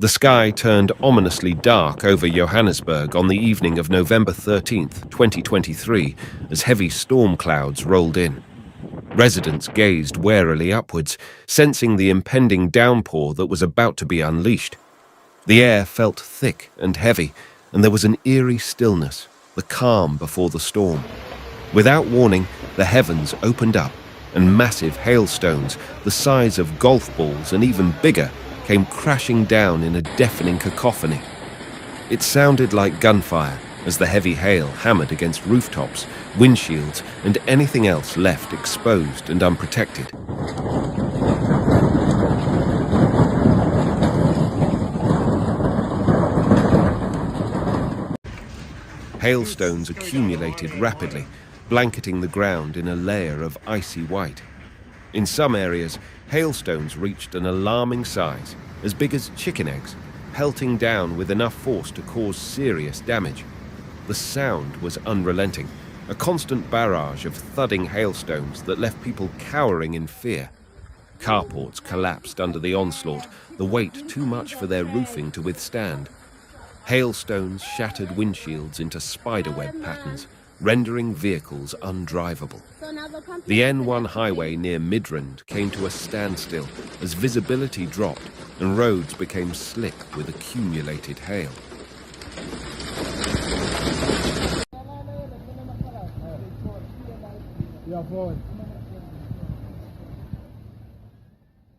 The sky turned ominously dark over Johannesburg on the evening of November 13th, 2023, as heavy storm clouds rolled in. Residents gazed warily upwards, sensing the impending downpour that was about to be unleashed. The air felt thick and heavy, and there was an eerie stillness, the calm before the storm. Without warning, the heavens opened up, and massive hailstones, the size of golf balls and even bigger, came crashing down in a deafening cacophony. It sounded like gunfire as the heavy hail hammered against rooftops, windshields, and anything else left exposed and unprotected. Hailstones accumulated rapidly, blanketing the ground in a layer of icy white. In some areas, hailstones reached an alarming size, as big as chicken eggs, pelting down with enough force to cause serious damage. The sound was unrelenting, a constant barrage of thudding hailstones that left people cowering in fear. Carports collapsed under the onslaught, the weight too much for their roofing to withstand. Hailstones shattered windshields into spiderweb patterns, rendering vehicles undrivable. The N1 highway near Midrand came to a standstill as visibility dropped and roads became slick with accumulated hail.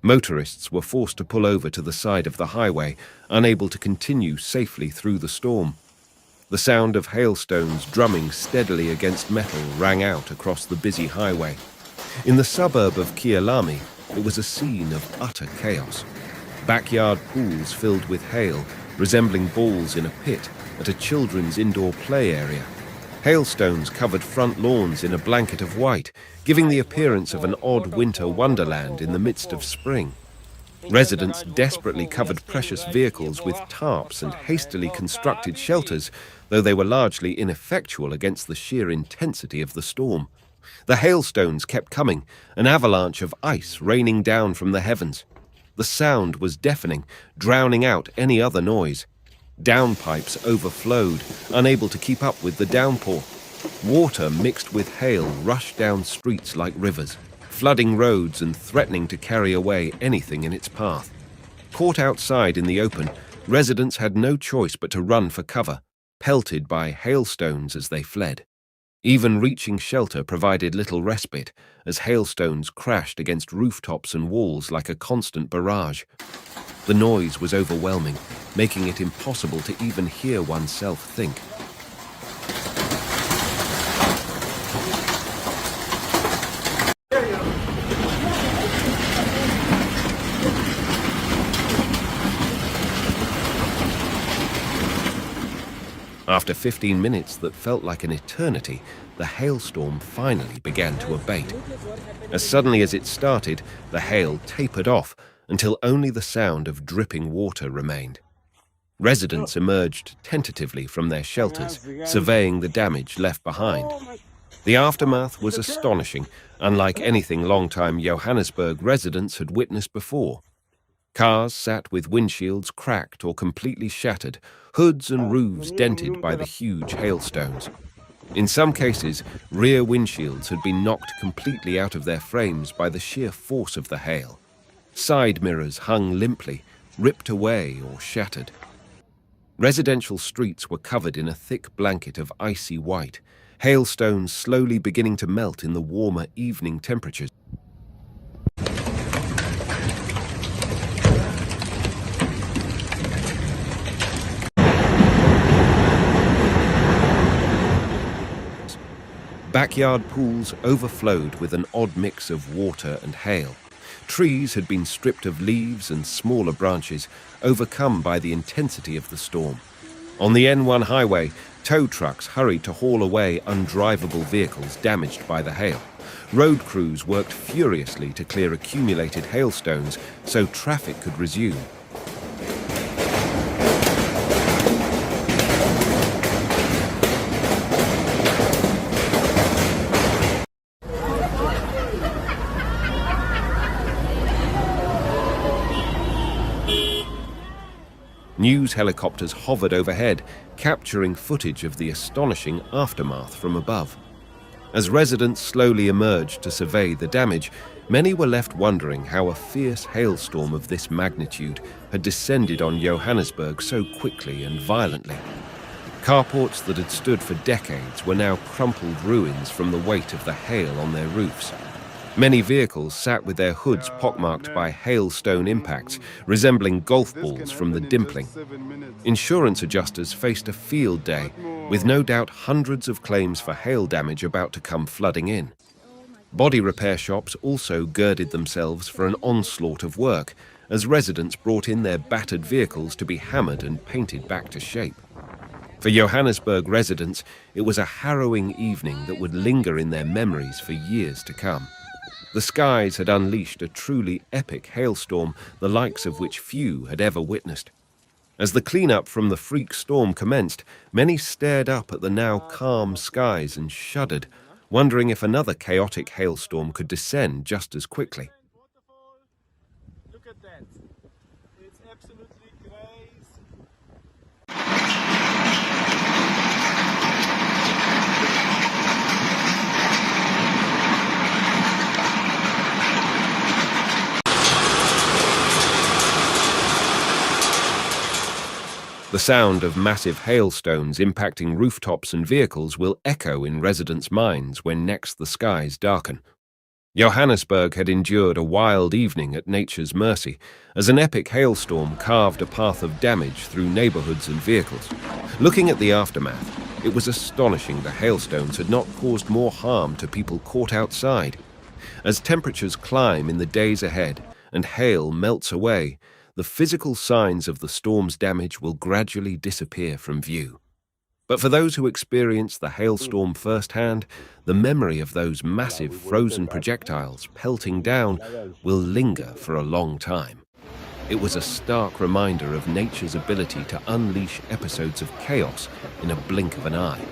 Motorists were forced to pull over to the side of the highway, unable to continue safely through the storm. The sound of hailstones drumming steadily against metal rang out across the busy highway. In the suburb of Kyalami, it was a scene of utter chaos. Backyard pools filled with hail, resembling balls in a pit at a children's indoor play area. Hailstones covered front lawns in a blanket of white, giving the appearance of an odd winter wonderland in the midst of spring. Residents desperately covered precious vehicles with tarps and hastily constructed shelters, though they were largely ineffectual against the sheer intensity of the storm. The hailstones kept coming, an avalanche of ice raining down from the heavens. The sound was deafening, drowning out any other noise. Downpipes overflowed, unable to keep up with the downpour. Water mixed with hail rushed down streets like rivers, flooding roads and threatening to carry away anything in its path. Caught outside in the open, residents had no choice but to run for cover, pelted by hailstones as they fled. Even reaching shelter provided little respite, as hailstones crashed against rooftops and walls like a constant barrage. The noise was overwhelming, making it impossible to even hear oneself think. After 15 minutes that felt like an eternity, the hailstorm finally began to abate. As suddenly as it started, the hail tapered off until only the sound of dripping water remained. Residents emerged tentatively from their shelters, surveying the damage left behind. The aftermath was astonishing, unlike anything long-time Johannesburg residents had witnessed before. Cars sat with windshields cracked or completely shattered, hoods and roofs dented by the huge hailstones. In some cases, rear windshields had been knocked completely out of their frames by the sheer force of the hail. Side mirrors hung limply, ripped away or shattered. Residential streets were covered in a thick blanket of icy white, hailstones slowly beginning to melt in the warmer evening temperatures. Backyard pools overflowed with an odd mix of water and hail. Trees had been stripped of leaves and smaller branches, overcome by the intensity of the storm. On the N1 highway, tow trucks hurried to haul away undrivable vehicles damaged by the hail. Road crews worked furiously to clear accumulated hailstones so traffic could resume. News helicopters hovered overhead, capturing footage of the astonishing aftermath from above. As residents slowly emerged to survey the damage, many were left wondering how a fierce hailstorm of this magnitude had descended on Johannesburg so quickly and violently. Carports that had stood for decades were now crumpled ruins from the weight of the hail on their roofs. Many vehicles sat with their hoods pockmarked by hailstone impacts, resembling golf balls from the dimpling. Insurance adjusters faced a field day, with no doubt hundreds of claims for hail damage about to come flooding in. Body repair shops also girded themselves for an onslaught of work, as residents brought in their battered vehicles to be hammered and painted back to shape. For Johannesburg residents, it was a harrowing evening that would linger in their memories for years to come. The skies had unleashed a truly epic hailstorm, the likes of which few had ever witnessed. As the cleanup from the freak storm commenced, many stared up at the now calm skies and shuddered, wondering if another chaotic hailstorm could descend just as quickly. Look at that. It's absolutely crazy. The sound of massive hailstones impacting rooftops and vehicles will echo in residents' minds when next the skies darken. Johannesburg had endured a wild evening at nature's mercy, as an epic hailstorm carved a path of damage through neighborhoods and vehicles. Looking at the aftermath, it was astonishing the hailstones had not caused more harm to people caught outside. As temperatures climb in the days ahead and hail melts away, the physical signs of the storm's damage will gradually disappear from view. But for those who experienced the hailstorm firsthand, the memory of those massive frozen projectiles pelting down will linger for a long time. It was a stark reminder of nature's ability to unleash episodes of chaos in a blink of an eye.